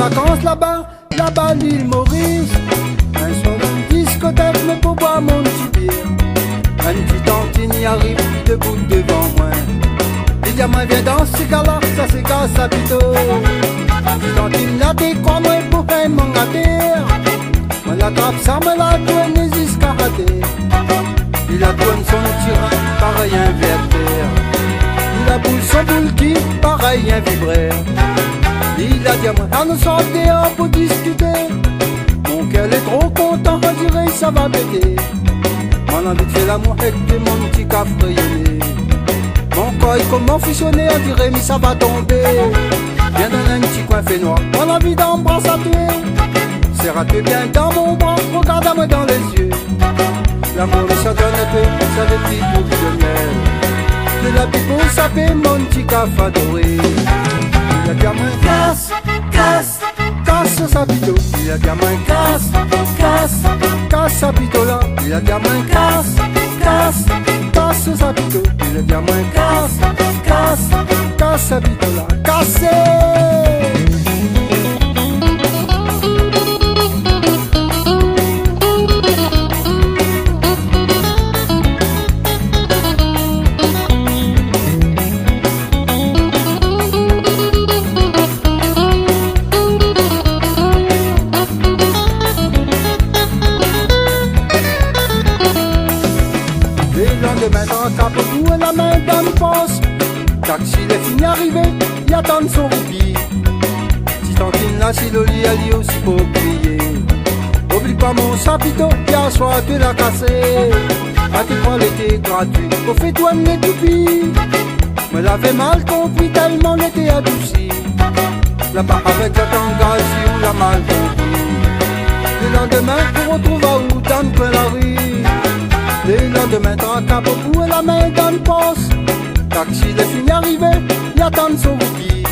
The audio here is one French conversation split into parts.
vacances là-bas l'île Maurice. Un soir dans une discothèque, mais pour boire mon petit bière. Un petit tantine y arrive debout devant moi. Il dit à moi viens dans ce gars-là, ça c'est gars Sapito. Petit tantine là t'es quoi moi pour faire mon gâter. Moi l'attrape ça me la douane jusqu'à rater. Il a douane son tyran, pareil un vertère. Il a boule son boule qui, pareil un vibraire. Il a dit à moi, à nous sortir pour discuter. Mon cœur est trop content, on dirait ça va péter. Mon envie de faire l'amour avec mon petit cafrier. Mon corps est comment fusionner, on dirait mais ça va tomber. Viens dans un petit coin fait noir, mon envie d'embrasser à tuer. Serre-toi bien dans mon bras, regarde-moi dans les yeux. L'amour ça donne un peu, ça des petites boucles de miel. De la pipe pour saper mon petit café adoré. Il a dit à moi casse, casse, casse Sapito. Il a dit à moi casse, casse, casse Sapito là. Il a dit à moi casse, casse, casse Sapito. Il a dit à moi casse, casse, casse Sapito là. Cassez! Demain dans le capot et la main dans le poste. Taxi les fini arrivé, il attend son roupie. Si tantine là, si le lit, elle y aussi pour crier. Oublie pas mon Sapito, hier soir tu l'as cassé. À tes poils était gratuit, au fait toi les toupies. Me l'avait mal compris tellement était adouci. Là-bas avec la tanga, si on l'a mal compris. Le lendemain, on retrouve à où dans le coin la rue. Le lendemain, dans un capot et la main dans le poste. Taxi, les fini arrivé, il attend son roupie.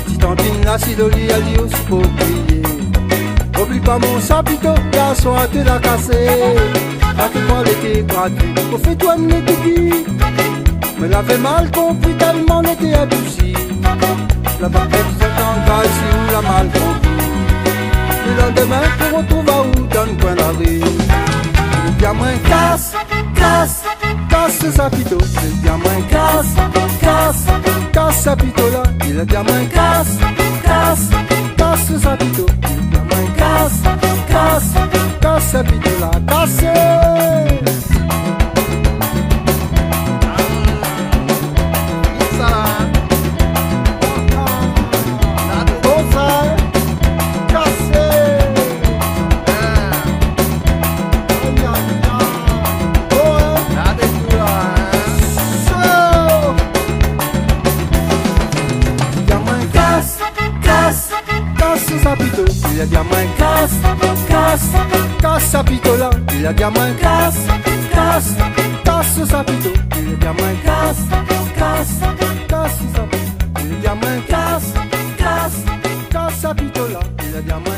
Si tantine là, si le lit, elle dit aussi pour crier. Oublie pas mon Sapito, hier soir tu l'as cassé. À tes poils était gratuit, au fait toi les toupies. Me l'avait mal compris tellement on était adouci. Là-bas, elle s'attend gars si on l'a mal compris. Le lendemain, on retrouve à où dans le coin de la rue. Le diamant casse, casse, casse Sapito. Le diamant casse, casse, casse Sapito là. Et le diamant casse, casse, casse Sapito. Le diamant casse, casse, casse Sapito là. Cassez! Sapito, il a dit à moi casse, casse, casse Sapito là. Il a dit à moi casse, casse, casse Sapito. Il a dit à moi casse, casse, casse Sapito. Il a dit à moi casse, casse, casse Sapito là. Il a dit à moi